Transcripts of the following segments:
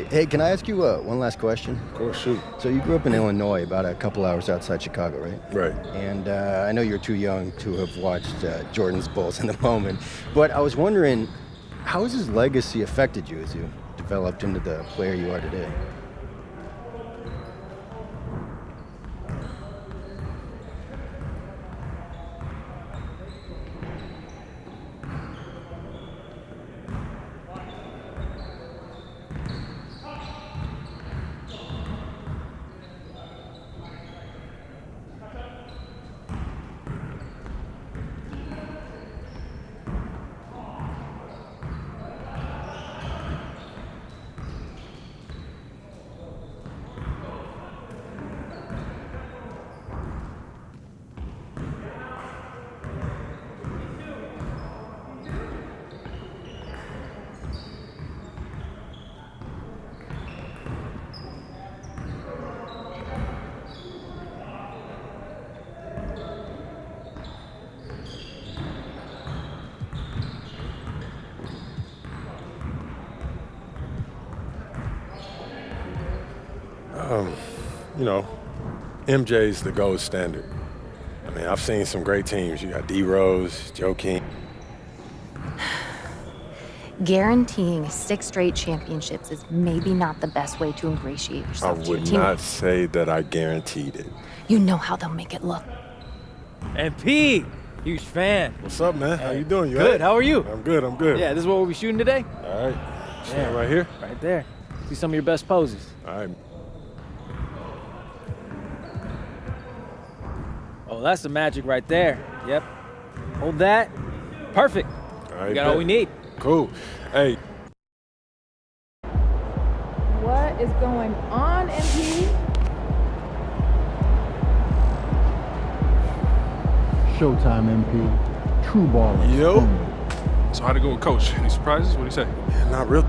Hey, can I ask you one last question? Of course, shoot. So you grew up in Illinois, about a couple hours outside Chicago, right? Right. And I know you're too young to have watched Jordan's Bulls in the moment, but I was wondering, how has his legacy affected you as you developed into the player you are today? You know, MJ's the gold standard. I mean, I've seen some great teams. You got D Rose, Joe King. Guaranteeing 6 straight championships is maybe not the best way to ingratiate I yourself to your would team. not say that I guaranteed it. You know how they'll make it look. And P, huge fan. What's up, man? How you doing? You Good, all right? how are you? I'm good, I'm good. Yeah, this is what we'll be shooting today? All right. Stand right here? Right there. See some of your best poses. All right. Oh, that's the magic right there. Yep. Hold that. Perfect. All right. We got all we need. Cool. Hey. What is going on, MP? Showtime, MP. True ballers. Yo. So how'd it go with Coach? Any surprises? What'd he say? Not really.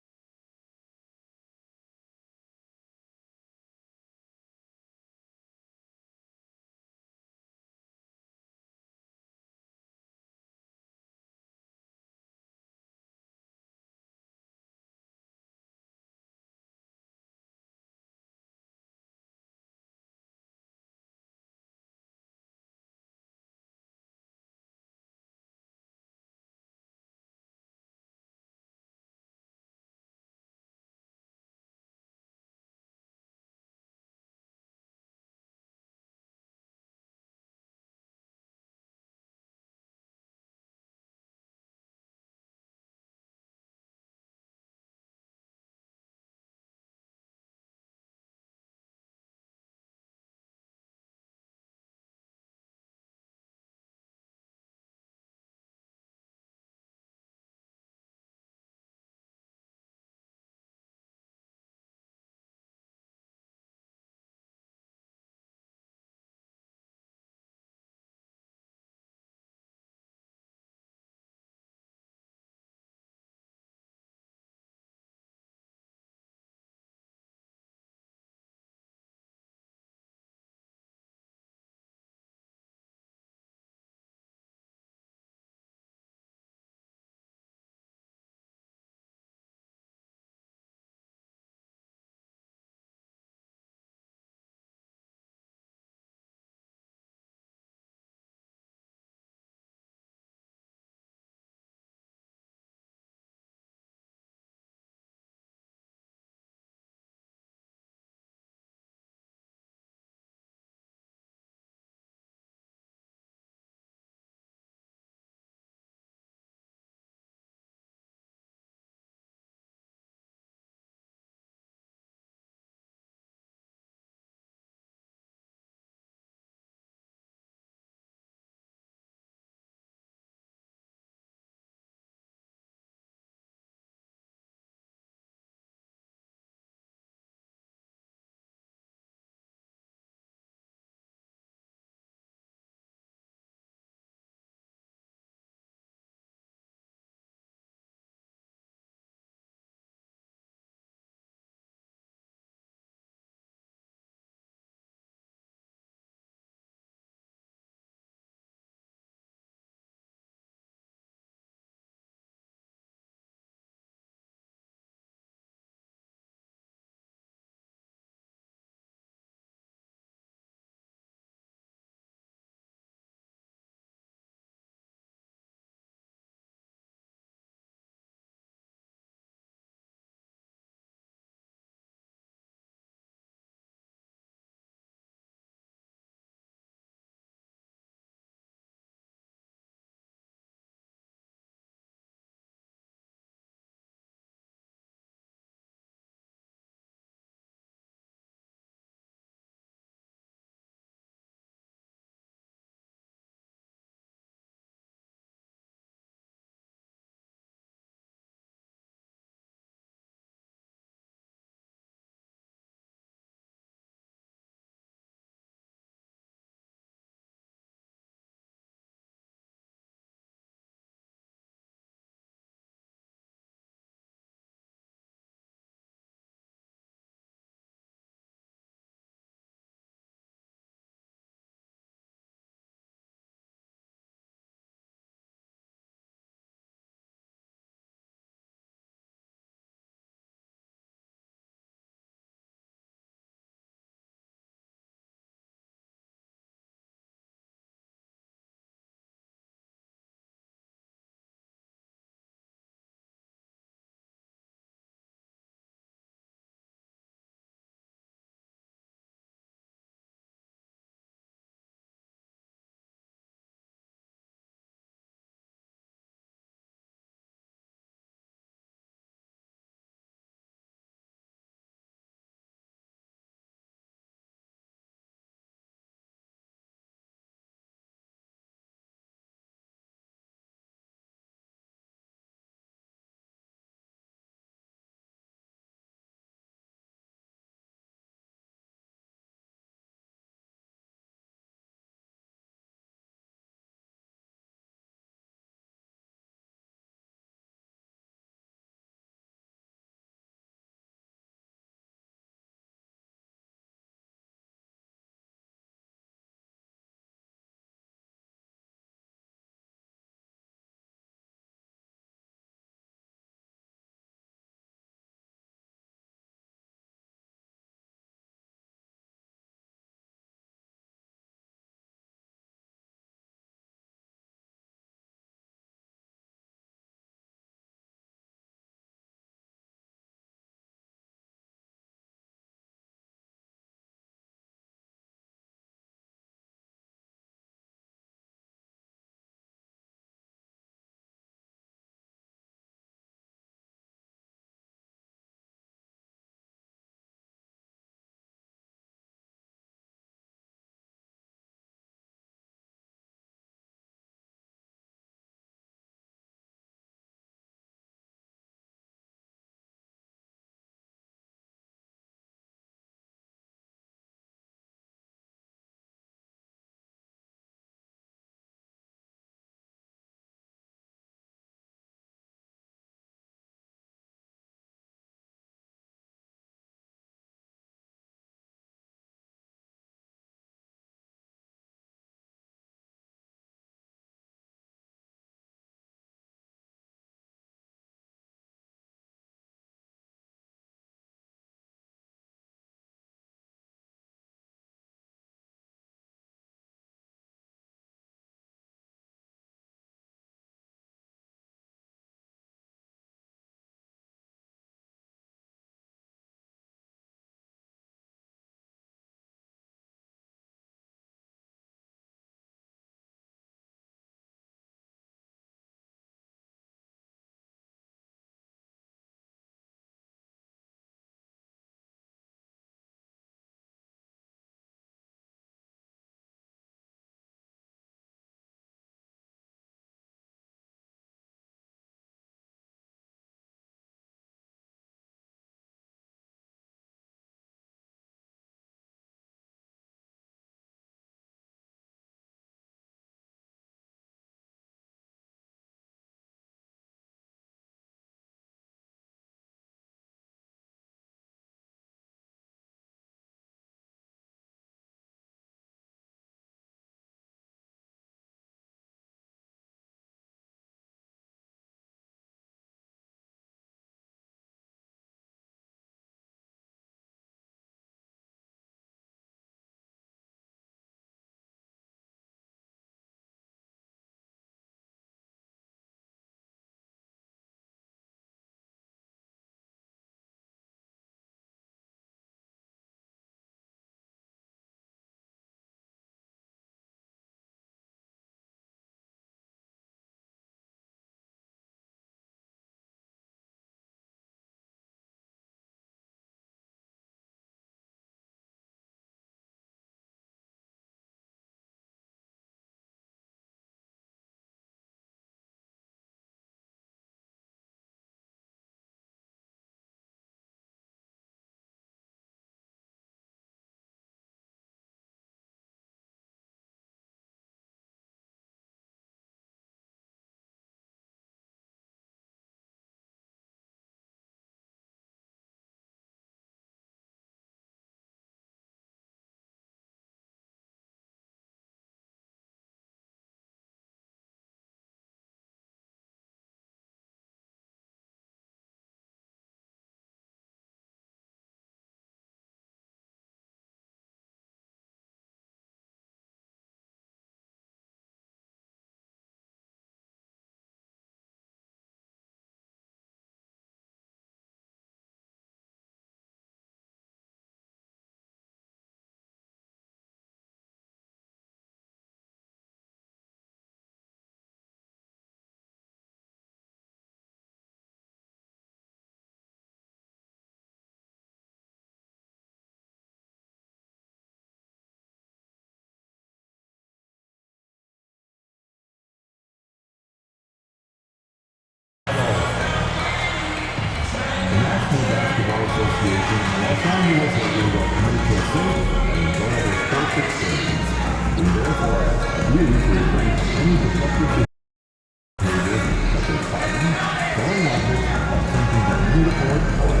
Association, Los Angeles Lakers are committed to a safe and enjoyable sports experience. We therefore ask you to refrain from any disruptive behavior such as fighting, throwing objects, attempting to kneel or interrupt play,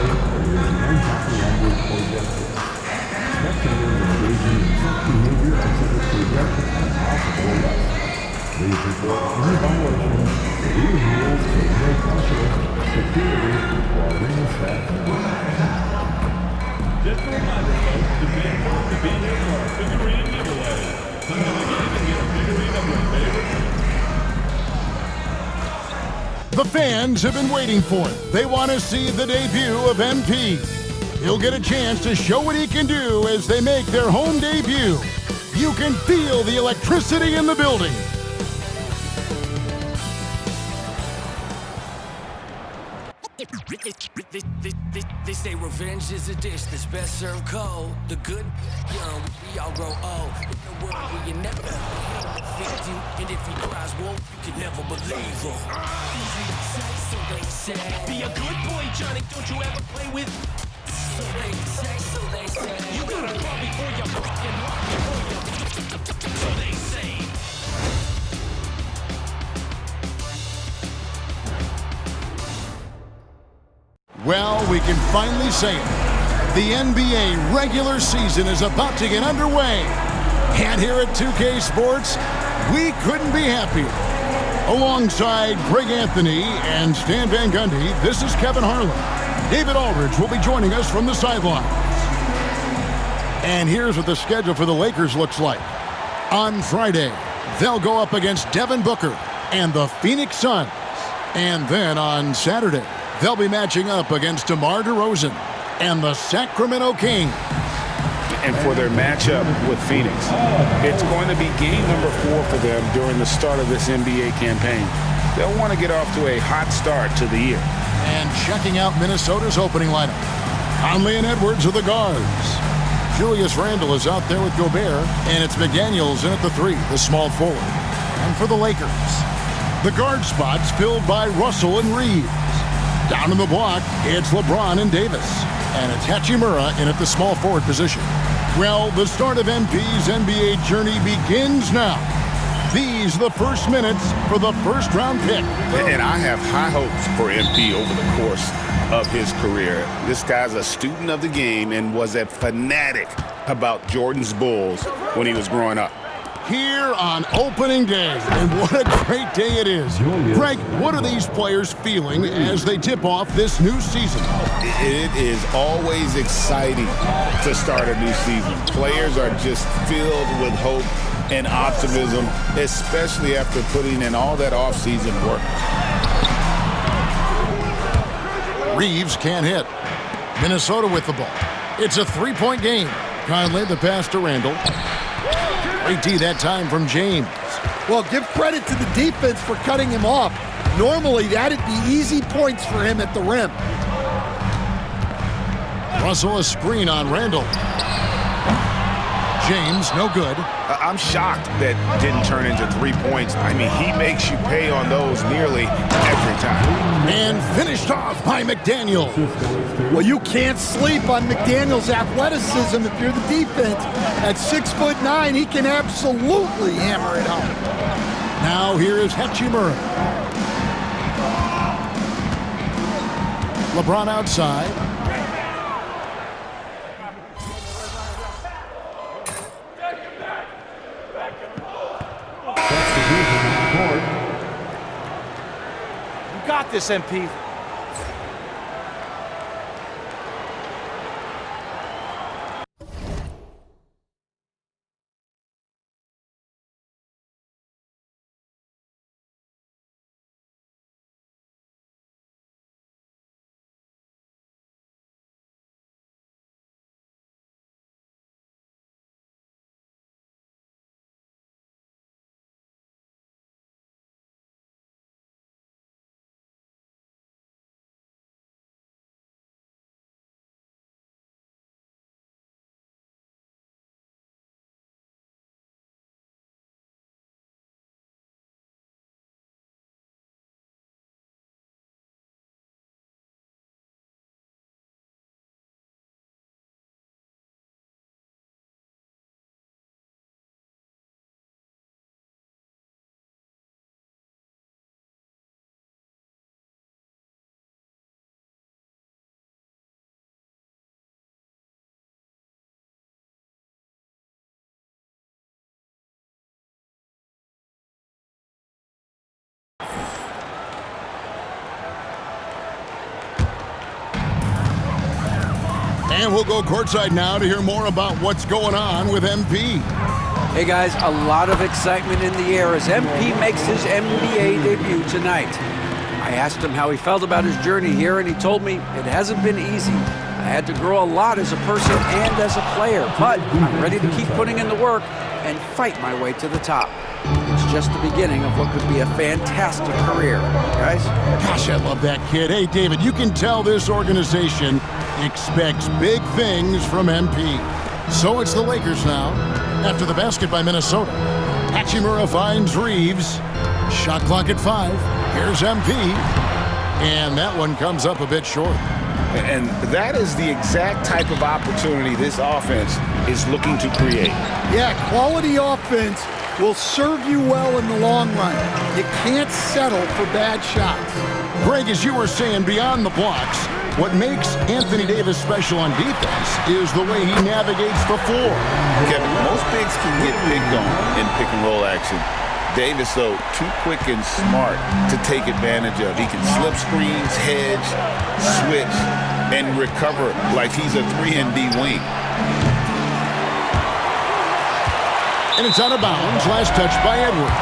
or using unproper language or gestures. Spectators engaging in such behavior are subject to ejection and possible arrest. Please report any violations of these rules to arena specialists, security, or arena staff members. Just a reminder, folks, to be here for our figurine giveaway. Come to the game and get a figurine of your favorite. The fans have been waiting for it. They want to see the debut of MP. He'll get a chance to show what he can do as they make their home debut. You can feel the electricity in the building. They say revenge is a dish that's best served cold. The good, young, we all grow old. In a world where you never fit you, and if he cries wolf, you can never believe him. So they say, be a good boy, Johnny. Don't you ever play with? So they say, you gotta crawl before you rock and rock before you. So they say. Well, we can finally say it. The NBA regular season is about to get underway. And here at 2K Sports, we couldn't be happier. Alongside Greg Anthony and Stan Van Gundy, this is Kevin Harlan. David Aldridge will be joining us from the sidelines. And here's what the schedule for the Lakers looks like. On Friday, they'll go up against Devin Booker and the Phoenix Suns. And then on Saturday, they'll be matching up against DeMar DeRozan and the Sacramento Kings. And for their matchup with Phoenix, it's going to be game number 4 for them during the start of this NBA campaign. They'll want to get off to a hot start to the year. And checking out Minnesota's opening lineup. Conley and Edwards are the guards. Julius Randle is out there with Gobert, and it's McDaniels in at the 3, the small forward. And for the Lakers, the guard spots filled by Russell and Reeves. Down in the block, it's LeBron and Davis. And it's Hachimura in at the small forward position. Well, the start of MP's NBA journey begins now. These are the first minutes for the first-round pick. And I have high hopes for MP over the course of his career. This guy's a student of the game and was a fanatic about Jordan's Bulls when he was growing up. Here on opening day, and what a great day it is. Greg, what are these players feeling as they tip off this new season? It is always exciting to start a new season. Players are just filled with hope and optimism, especially after putting in all that off-season work. Reeves can't hit. Minnesota with the ball. It's a three-point game. Conley the pass to Randle. Great D that time from James. Well, give credit to the defense for cutting him off. Normally, that'd be easy points for him at the rim. Russell a screen on Randle. James, no good. I'm shocked that didn't turn into 3 points. I mean, he makes you pay on those nearly every time. And finished off by McDaniel. Well, you can't sleep on McDaniel's athleticism if you're the defense. At 6'9", he can absolutely hammer it home. Now here is Hachimura. LeBron outside. You got this, MP. And we'll go courtside now to hear more about what's going on with MP. Hey guys, a lot of excitement in the air as MP makes his NBA debut tonight. I asked him how he felt about his journey here, and he told me it hasn't been easy. I had to grow a lot as a person and as a player, but I'm ready to keep putting in the work and fight my way to the top. It's just the beginning of what could be a fantastic career, guys. Gosh, I love that kid. Hey, David, you can tell this organization expects big things from MP. So it's the Lakers now. After the basket by Minnesota, Hachimura finds Reeves. Shot clock at 5. Here's MP. And that one comes up a bit short. And that is the exact type of opportunity this offense is looking to create. Yeah, quality offense will serve you well in the long run. You can't settle for bad shots. Greg, as you were saying, beyond the blocks, what makes Anthony Davis special on defense is the way he navigates the floor. Kevin, most bigs can get picked on in pick and roll action. Davis, though, too quick and smart to take advantage of. He can slip screens, hedge, switch, and recover like he's a 3-and-D wing. And it's out of bounds. Last touch by Edwards.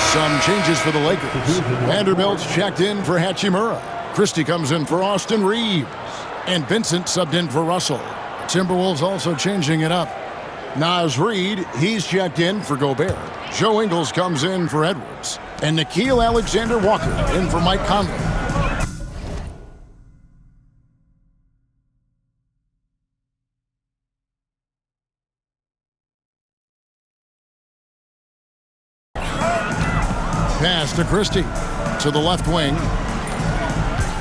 Some changes for the Lakers. Vanderbilt's checked in for Hachimura. Christie comes in for Austin Reeves. And Vincent subbed in for Russell. Timberwolves also changing it up. Naz Reid, he's checked in for Gobert. Joe Ingles comes in for Edwards. And Nickeil Alexander-Walker in for Mike Conley. Pass to Christie. To the left wing.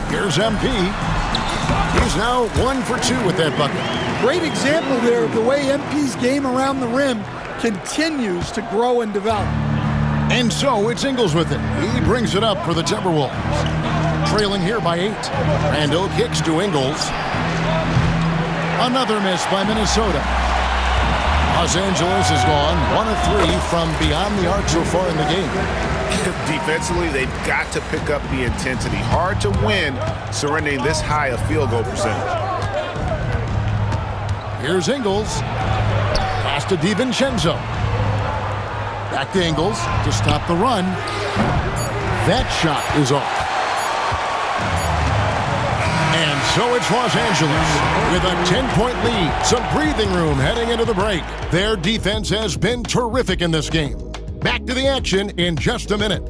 Here's MP. He's now 1 for 2 with that bucket. Great example there of the way MP's game around the rim continues to grow and develop. And so it's Ingles with it. He brings it up for the Timberwolves. Trailing here by 8. Randall kicks to Ingles. Another miss by Minnesota. Los Angeles has gone 1 of 3 from beyond the arc so far in the game. Defensively, they've got to pick up the intensity. Hard to win surrendering this high a field goal percentage. Here's Ingles. Pass to DiVincenzo. Back to Ingles to stop the run. That shot is off. And so it's Los Angeles with a 10-point lead. Some breathing room heading into the break. Their defense has been terrific in this game. Back to the action in just a minute.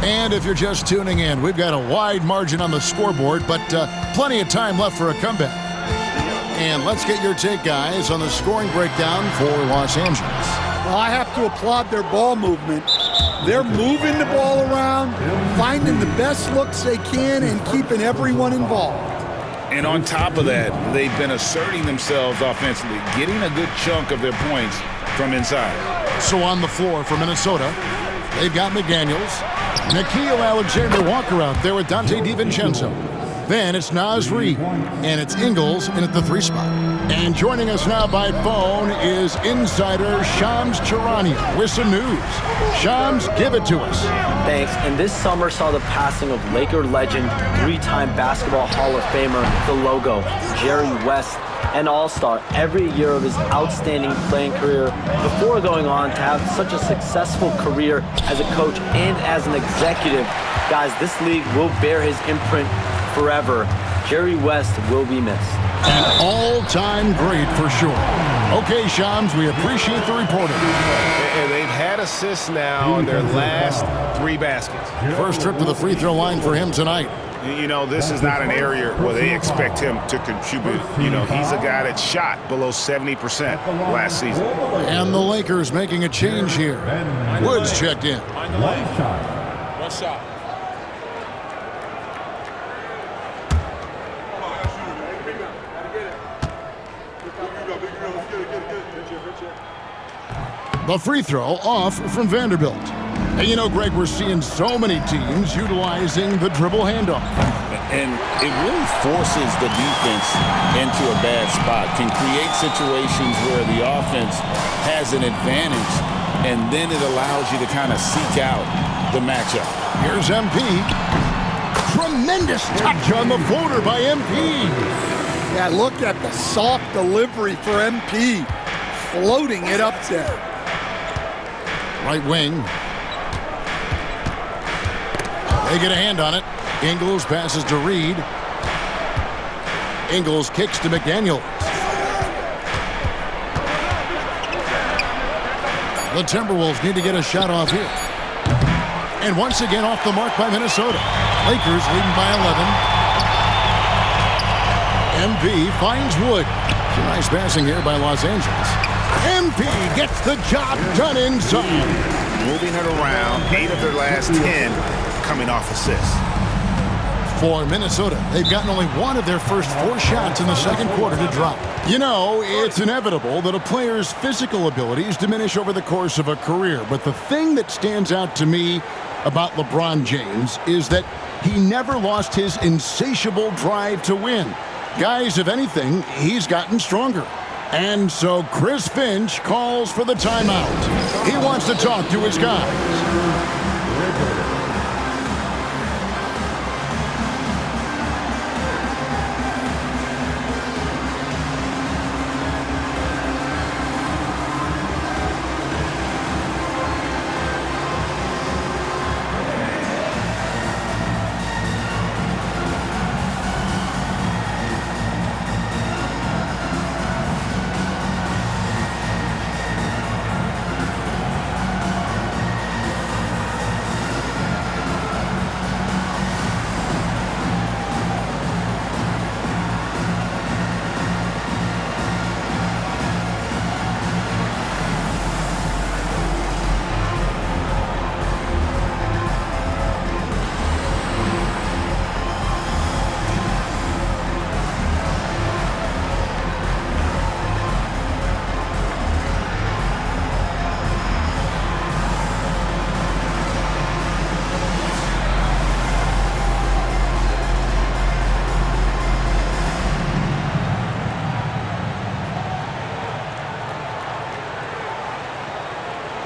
And if you're just tuning in, we've got a wide margin on the scoreboard, but plenty of time left for a comeback. And let's get your take, guys, on the scoring breakdown for Los Angeles. Well, I have to applaud their ball movement. They're moving the ball around, finding the best looks they can, and keeping everyone involved. And on top of that, they've been asserting themselves offensively, getting a good chunk of their points from inside. So on the floor for Minnesota, they've got McDaniels, Nickeil Alexander-Walker out there with Dante DiVincenzo. Then it's Naz Reid, and it's Ingles in at the 3 spot. And joining us now by phone is insider Shams Charania with some news. Shams, give it to us. Thanks. And this summer saw the passing of Laker legend, 3-time Basketball Hall of Famer, the logo, Jerry West, an all-star every year of his outstanding playing career before going on to have such a successful career as a coach and as an executive. Guys, this league will bear his imprint forever. Jerry West will be missed. An all-time great for sure. Okay, Shams, we appreciate the reporting. And they've had assists now in their last 3 baskets. First trip to the free throw line for him tonight. You know, this is not an area where they expect him to contribute. You know, he's a guy that shot below 70% last season. And the Lakers making a change here. Woods checked in. One shot. The free throw off from Vanderbilt. And you know, Greg, we're seeing so many teams utilizing the dribble handoff. And it really forces the defense into a bad spot, can create situations where the offense has an advantage, and then it allows you to kind of seek out the matchup. Here's MP. Tremendous touch on the floater by MP. Yeah, look at the soft delivery for MP. Floating it up there. Right wing. They get a hand on it. Ingles passes to Reed. Ingles kicks to McDaniel. The Timberwolves need to get a shot off here. And once again off the mark by Minnesota. Lakers leading by 11. MP finds Wood. Some nice passing here by Los Angeles. MP gets the job done inside. Moving it around, 8 of their last 10 coming off assists. For Minnesota, they've gotten only 1 of their first 4 shots in the second quarter to drop. You know, it's inevitable that a player's physical abilities diminish over the course of a career. But the thing that stands out to me about LeBron James is that he never lost his insatiable drive to win. Guys, if anything, he's gotten stronger. And so Chris Finch calls for the timeout. He wants to talk to his guys.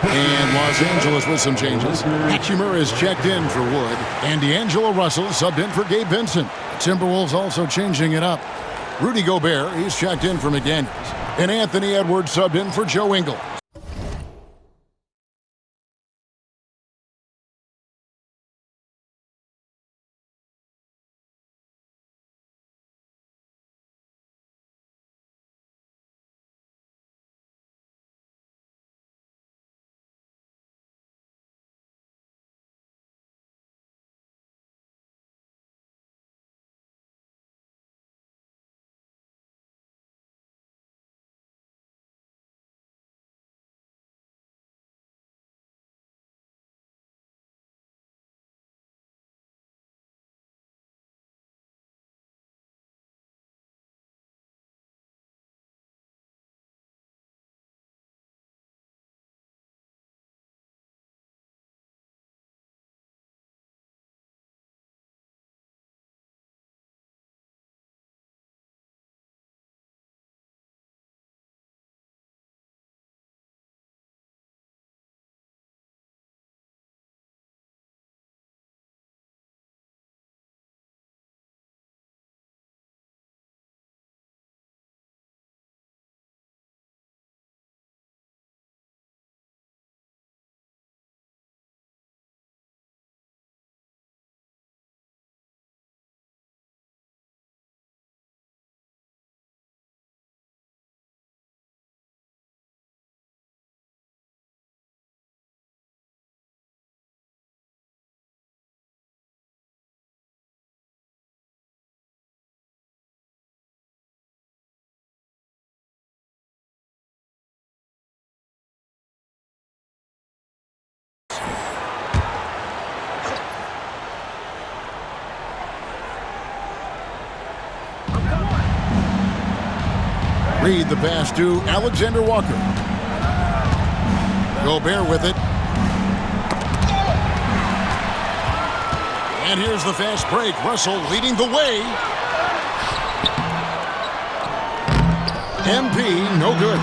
And Los Angeles with some changes. Hachimura is checked in for Wood. And D'Angelo Russell subbed in for Gabe Vincent. Timberwolves also changing it up. Rudy Gobert, he's checked in for McDaniels. And Anthony Edwards subbed in for Joe Ingles. Reed the pass to Alexander Walker. Gobert with it. And here's the fast break. Russell leading the way. MP, no good.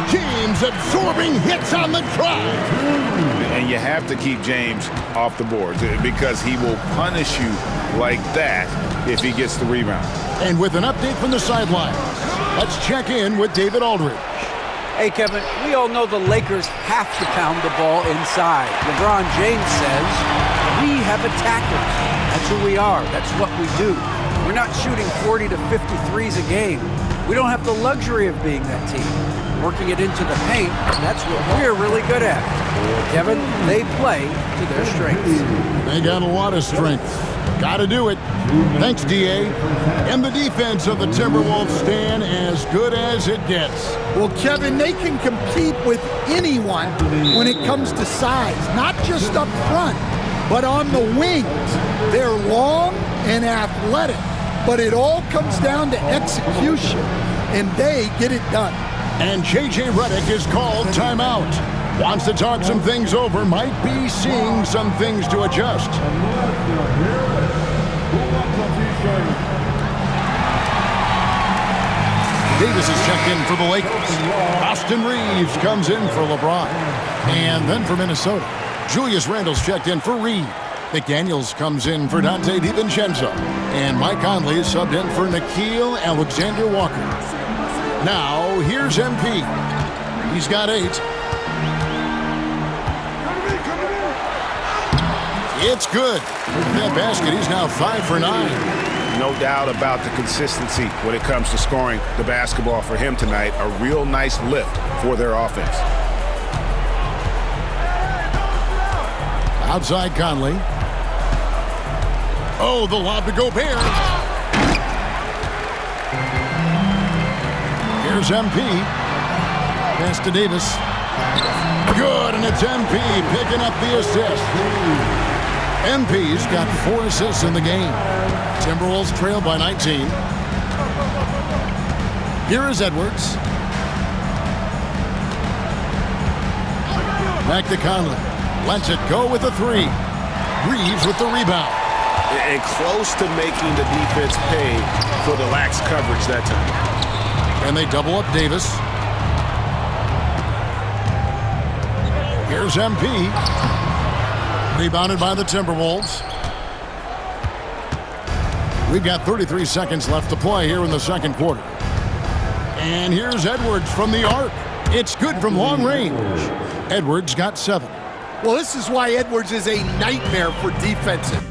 James absorbing hits on the drive. And you have to keep James off the boards because he will punish you like that if he gets the rebound. And with an update from the sidelines, let's check in with David Aldridge. Hey, Kevin, we all know the Lakers have to pound the ball inside. LeBron James says, we have attackers. That's who we are. That's what we do. We're not shooting 40 to 50 threes a game. We don't have the luxury of being that team. Working it into the paint, that's what we're really good at. Kevin, they play to their strengths. They got a lot of strength. Got to do it. Thanks, D.A. And the defense of the Timberwolves stand as good as it gets. Well, Kevin, they can compete with anyone when it comes to size, not just up front, but on the wings. They're long and athletic, but it all comes down to execution, and they get it done. And J.J. Redick is called timeout. Wants to talk some things over, might be seeing some things to adjust. Davis is checked in for the Lakers. Austin Reeves comes in for LeBron. And then for Minnesota, Julius Randle's checked in for Reed. McDaniels comes in for Dante DiVincenzo. And Mike Conley is subbed in for Nickeil Alexander-Walker. Now, here's MP. He's got 8. It's good. With that basket, he's now 5 for 9. No doubt about the consistency when it comes to scoring the basketball for him tonight. A real nice lift for their offense. Outside Conley. Oh, the lob to Gobert. Here's MP. Pass to Davis. Good, and it's MP picking up the assist. MP's got 4 assists in the game. Timberwolves trail by 19. Here is Edwards. Back to Conley. Lets it go with a 3. Reeves with the rebound. And close to making the defense pay for the lax coverage that time. And they double up Davis. Here's MP. Rebounded by the Timberwolves. We've got 33 seconds left to play here in the second quarter. And here's Edwards from the arc. It's good from long range. Edwards got 7. Well, this is why Edwards is a nightmare for defensive.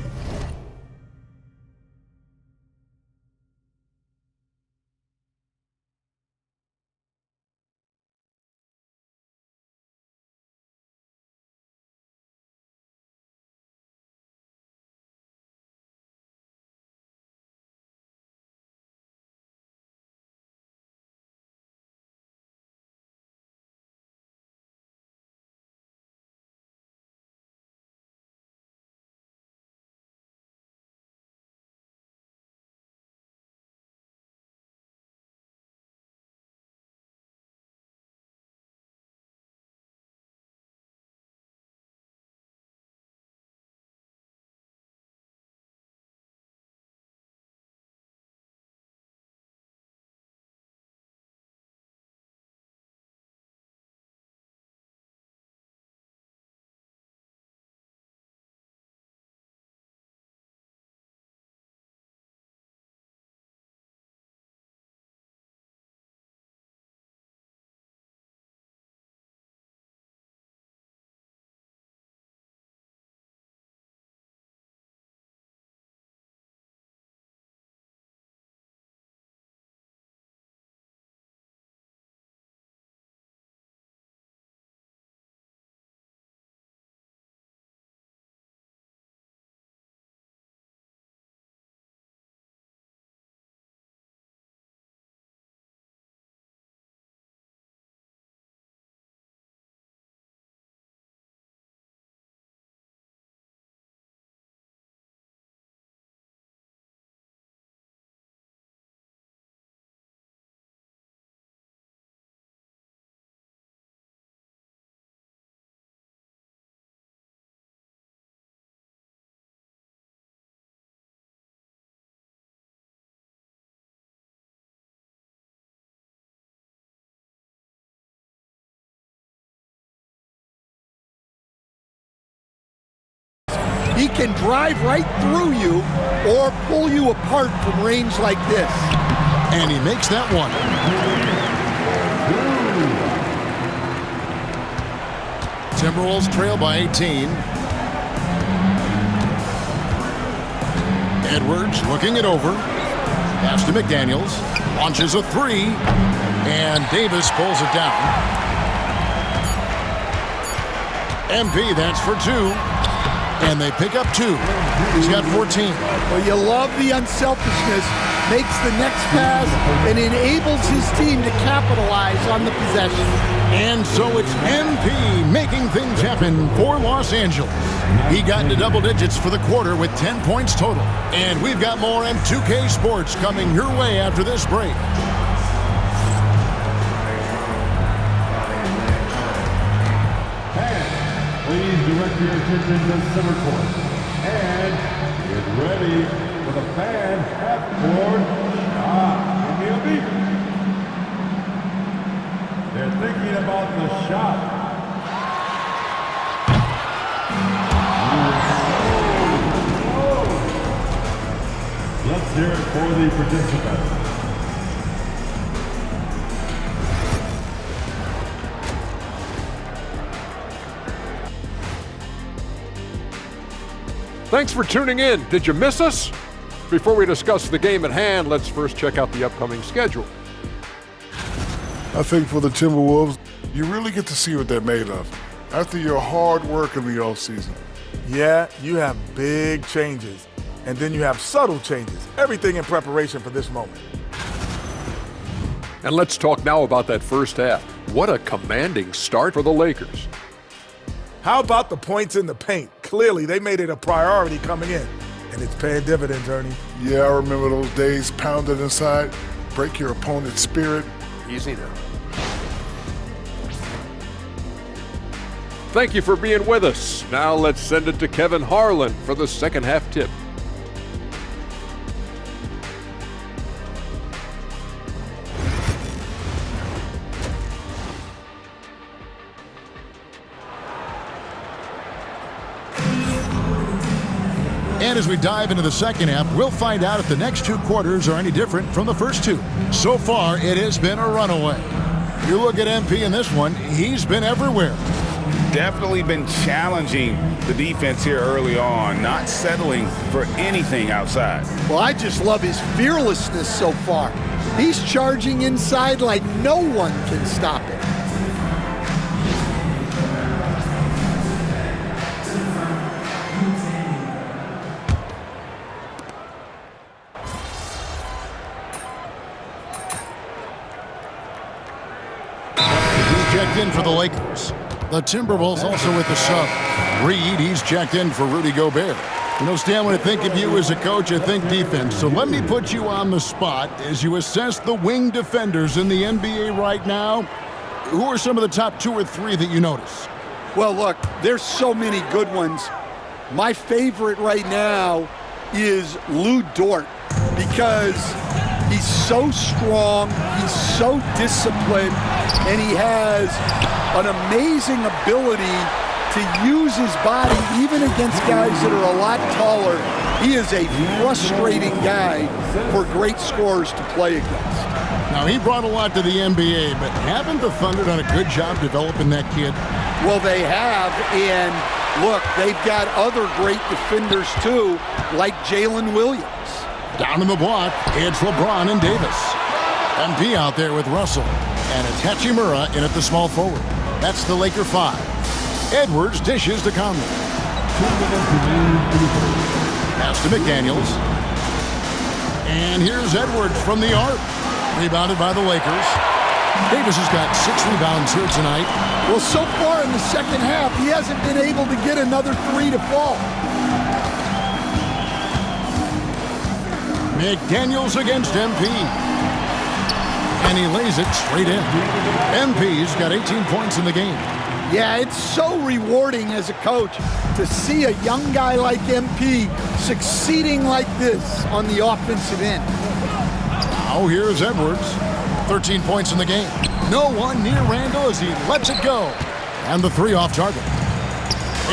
He can drive right through you or pull you apart from range like this. And he makes that one. Timberwolves trail by 18. Edwards looking it over. Pass to McDaniels. Launches a three. And Davis pulls it down. MP, that's for two. And they pick up two. He's got 14. Well, you love the unselfishness. Makes the next pass and enables his team to capitalize on the possession. And so it's MP making things happen for Los Angeles. He got into double digits for the quarter with 10 points total. And we've got more M2K Sports coming your way after this break. Please direct your attention to center court. And get ready for the fan half-court shot. Give me a beat. They're thinking about the shot. Let's hear it for the participants. Thanks for tuning in. Did you miss us? Before we discuss the game at hand, let's first check out the upcoming schedule. I think for the Timberwolves, you really get to see what they're made of after your hard work in the offseason. Yeah, you have big changes, and then you have subtle changes. Everything in preparation for this moment. And let's talk now about that first half. What a commanding start for the Lakers. How about the points in the paint? Clearly, they made it a priority coming in, and it's paying dividends, Ernie. Yeah, I remember those days pounded inside, break your opponent's spirit. Easy now. Thank you for being with us. Now let's send it to Kevin Harlan for the second half tip. And as we dive into the second half, we'll find out if the next two quarters are any different from the first two. So far, it has been a runaway. You look at MP in this one, he's been everywhere. Definitely been challenging the defense here early on, not settling for anything outside. Well, I just love his fearlessness so far. He's charging inside like no one can stop it. Checked in for the Lakers. The Timberwolves also with the sub. Reed, he's checked in for Rudy Gobert. You know, Stan, when I think of you as a coach, I think defense. So let me put you on the spot as you assess the wing defenders in the NBA right now. Who are some of the top two or three that you notice? Well, look, there's so many good ones. My favorite right now is Lou Dort because he's so strong, he's so disciplined, and he has an amazing ability to use his body even against guys that are a lot taller. He is a frustrating guy for great scorers to play against. Now, he brought a lot to the NBA, but haven't the Thunder done a good job developing that kid? Well, they have, and look, they've got other great defenders too, like Jalen Williams. Down in the block, it's LeBron and Davis. MP out there with Russell. And it's Hachimura in at the small forward. That's the Laker 5. Edwards dishes to Conley. Pass to McDaniels. And here's Edwards from the arc. Rebounded by the Lakers. Davis has got 6 rebounds here tonight. Well, so far in the second half, he hasn't been able to get another 3 to fall. McDaniels against MP. And he lays it straight in. MP's got 18 points in the game. Yeah, it's so rewarding as a coach to see a young guy like MP succeeding like this on the offensive end. Now here's Edwards. 13 points in the game. No one near Randall as he lets it go. And the 3 off target.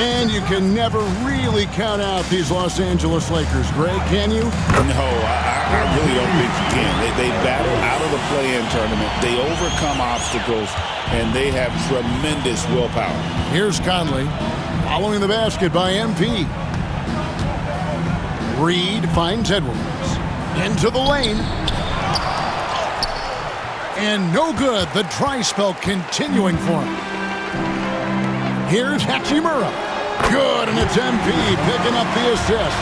And you can never really count out these Los Angeles Lakers, Greg, can you? No, I really don't think you can. They battle out of the play-in tournament. They overcome obstacles, and they have tremendous willpower. Here's Conley, following the basket by MP. Reed finds Edwards. Into the lane. And no good. The dry spell continuing for him. Here's Hachimura. Good, and it's MP picking up the assist.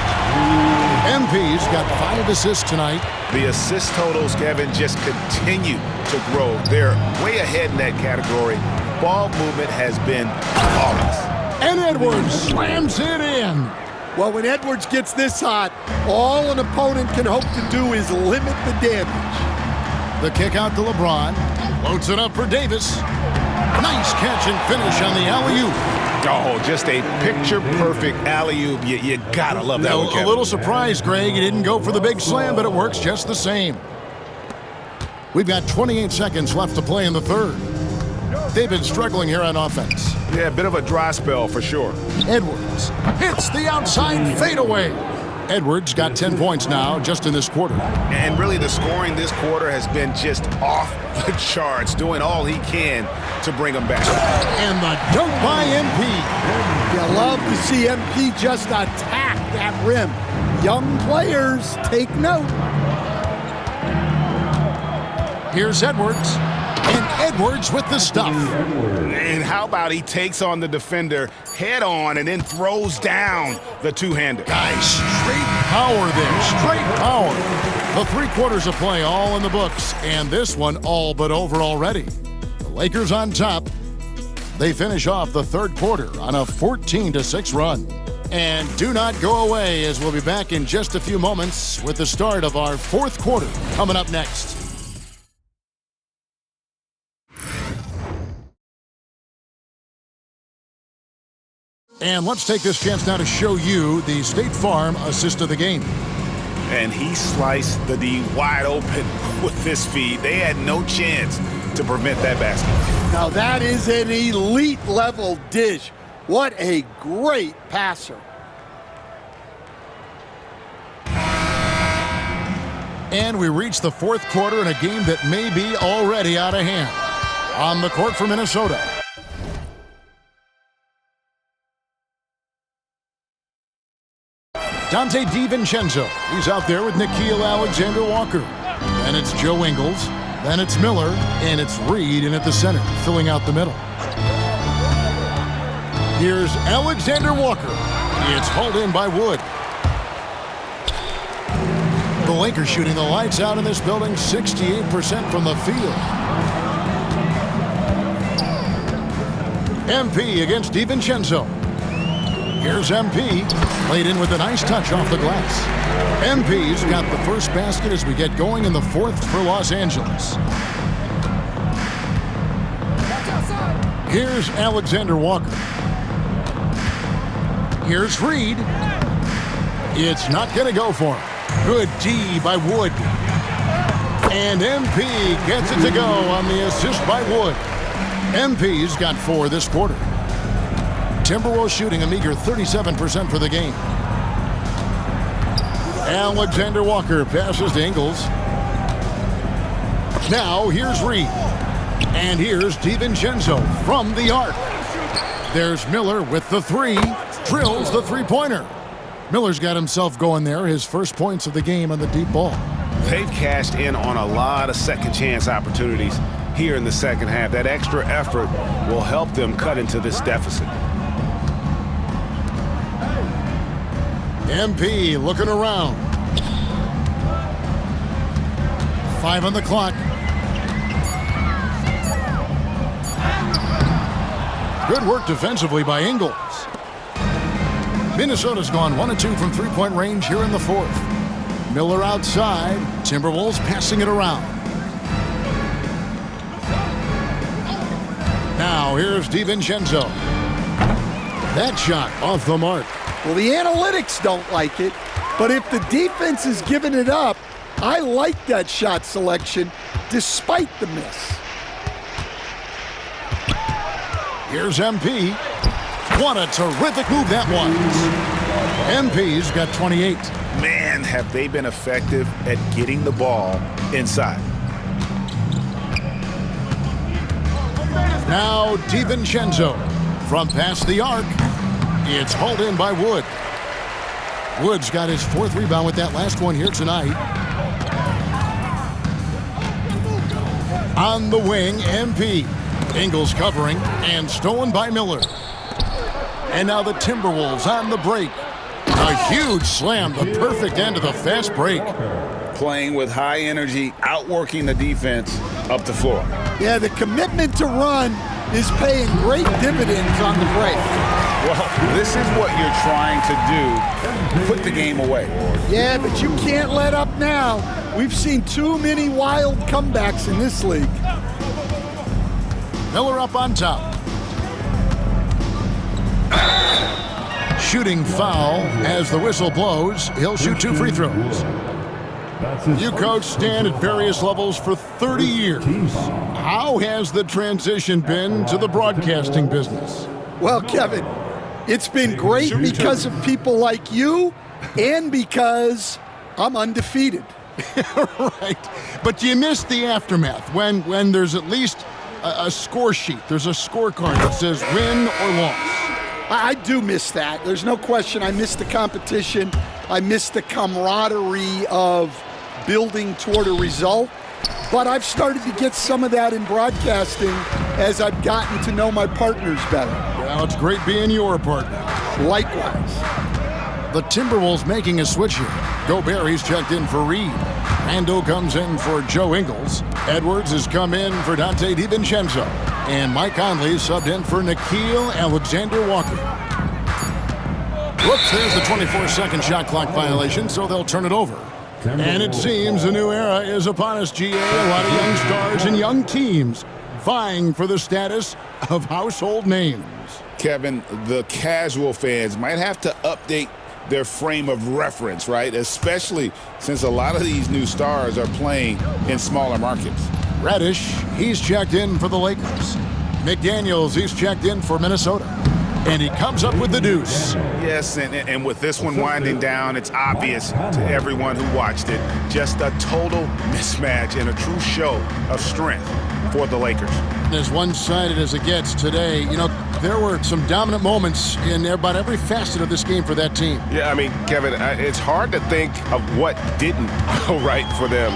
MP's got 5 assists tonight. The assist totals, Kevin, just continue to grow. They're way ahead in that category. Ball movement has been flawless. And Edwards slams it in. Well, when Edwards gets this hot, all an opponent can hope to do is limit the damage. The kick out to LeBron. Loads it up for Davis. Nice catch and finish on the alley-oop. Oh, just a picture-perfect alley-oop. You gotta love that one, Kevin. A little surprised, Greg. He didn't go for the big slam, but it works just the same. We've got 28 seconds left to play in the third. They've been struggling here on offense. Yeah, a bit of a dry spell for sure. Edwards hits the outside fadeaway. Edwards got 10 points now just in this quarter. And really the scoring this quarter has been just off the charts, doing all he can to bring them back. And the dunk by MP. You love to see MP just attack that rim. Young players, take note. Here's Edwards. And Edwards with the stuff. And how about he takes on the defender head on and then throws down the two-hander. Guys, straight power there, straight power. The 3 quarters of play all in the books, and this one all but over already. The Lakers on top. They finish off the third quarter on a 14-6 run. And do not go away, as we'll be back in just a few moments with the start of our fourth quarter coming up next. And let's take this chance now to show you the State Farm assist of the game. And he sliced the D wide open with this feed. They had no chance to prevent that basket. Now that is an elite level dish. What a great passer. And we reach the fourth quarter in a game that may be already out of hand. On the court for Minnesota. Dante DiVincenzo. He's out there with Nickeil Alexander-Walker. Then it's Joe Ingles. Then it's Miller. And it's Reed in at the center, filling out the middle. Here's Alexander-Walker. It's hauled in by Wood. The Lakers shooting the lights out in this building, 68% from the field. MP against DiVincenzo. Here's MP, played in with a nice touch off the glass. MP's got the first basket as we get going in the fourth for Los Angeles. Here's Alexander-Walker. Here's Reed. It's not going to go for him. Good D by Wood. And MP gets it to go on the assist by Wood. MP's got 4 this quarter. Timberwolves shooting a meager 37% for the game. Alexander-Walker passes to Ingles. Now here's Reed. And here's DiVincenzo from the arc. There's Miller with the 3. Drills the three-pointer. Miller's got himself going there, his first points of the game on the deep ball. They've cashed in on a lot of second chance opportunities here in the second half. That extra effort will help them cut into this deficit. MP looking around. 5 on the clock. Good work defensively by Ingles. Minnesota's gone 1 of 2 from three-point range here in the fourth. Miller outside. Timberwolves passing it around. Now here's DiVincenzo. That shot off the mark. Well, the analytics don't like it, but if the defense is giving it up, I like that shot selection despite the miss. Here's MP. What a terrific move that was. MP's got 28. Man, have they been effective at getting the ball inside. Now DiVincenzo from past the arc. It's hauled in by Wood. Wood's got his 4th rebound with that last one here tonight. On the wing, MP. Ingles covering and stolen by Miller. And now the Timberwolves on the break. A huge slam, the perfect end of the fast break. Playing with high energy, outworking the defense up the floor. Yeah, the commitment to run is paying great dividends on the break. Well, this is what you're trying to do. Put the game away. Yeah, but you can't let up now. We've seen too many wild comebacks in this league. Miller up on top. Shooting foul as the whistle blows. He'll shoot 2 free throws. You coach Stan at various levels for 30 years. How has the transition been to the broadcasting business? Well, Kevin, it's been great because of people like you and because I'm undefeated. Right. But you miss the aftermath when there's at least a score sheet. There's a scorecard that says win or loss. I do miss that. There's no question. I miss the competition. I miss the camaraderie of building toward a result. But I've started to get some of that in broadcasting as I've gotten to know my partners better. Well, it's great being your partner. Likewise. The Timberwolves making a switch here. Gobert, he's checked in for Reed. Rando comes in for Joe Ingles. Edwards has come in for Dante DiVincenzo. And Mike Conley subbed in for Nickeil Alexander-Walker. Whoops, there's the 24-second shot clock violation, so they'll turn it over. And it seems a new era is upon us, GA. A lot of young stars and young teams vying for the status of household names. Kevin, the casual fans might have to update their frame of reference, right? Especially since a lot of these new stars are playing in smaller markets. Reddish, he's checked in for the Lakers. McDaniels, he's checked in for Minnesota. And he comes up with the deuce. Yes, and with this one winding down, it's obvious to everyone who watched it. Just a total mismatch and a true show of strength for the Lakers. As one-sided as it gets today, you know, there were some dominant moments in about every facet of this game for that team. Yeah, I mean, Kevin, it's hard to think of what didn't go right for them.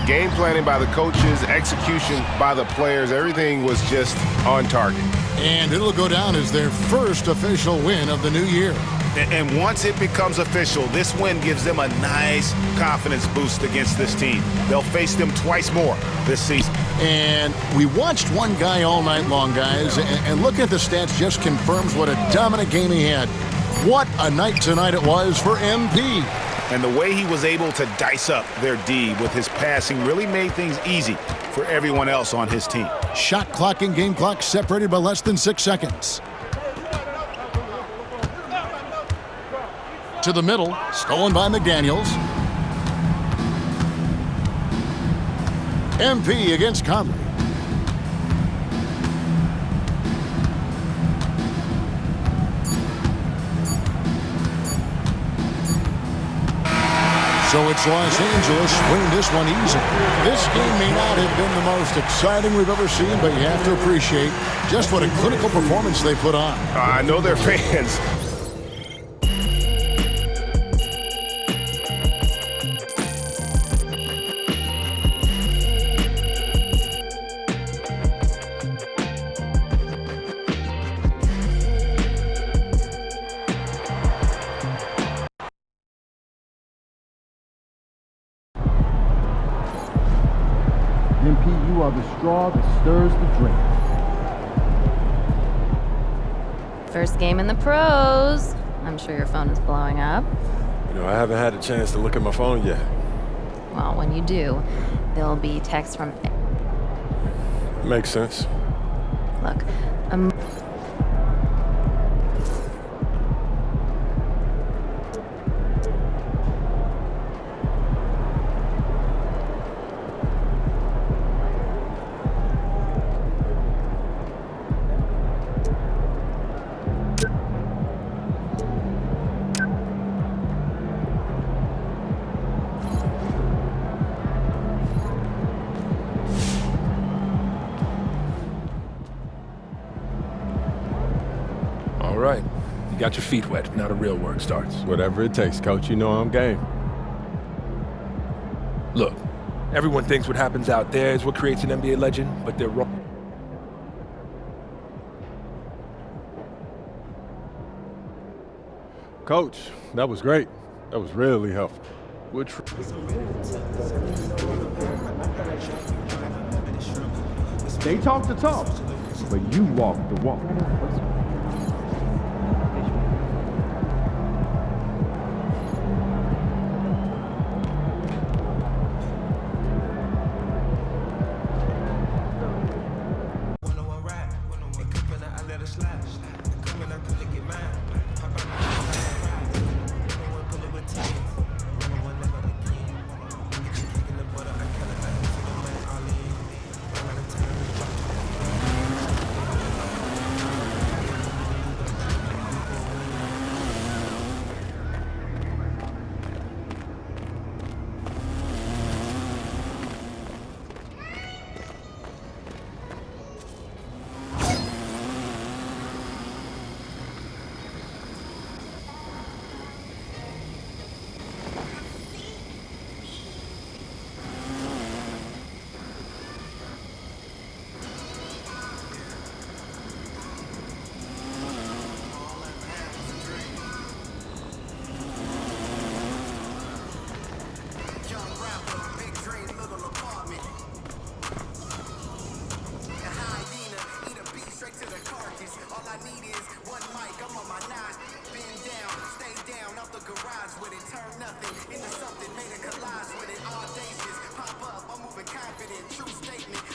Game planning by the coaches, execution by the players, everything was just on target. And it'll go down as their first official win of the new year. And once it becomes official, this win gives them a nice confidence boost against this team. They'll face them twice more this season. And we watched one guy all night long, guys, and looking at the stats just confirms what a dominant game he had. What a night tonight it was for MP. And the way he was able to dice up their D with his passing really made things easy for everyone else on his team. Shot clock and game clock separated by less than 6 seconds. To the middle, stolen by McDaniels. MP against Conley. So it's Los Angeles winning this one easily. This game may not have been the most exciting we've ever seen, but you have to appreciate just what a clinical performance they put on. I know they're fans. MP, you are the straw that stirs the drink. First game in the pros. I'm sure your phone is blowing up. You know, I haven't had a chance to look at my phone yet. Well, when you do, there'll be texts from... Makes sense. Look, got your feet wet. Now the real work starts. Whatever it takes, Coach. You know I'm game. Look, everyone thinks what happens out there is what creates an NBA legend, but they're wrong. Coach, that was great. That was really helpful. They talk the talk, but you walk the walk. True statement.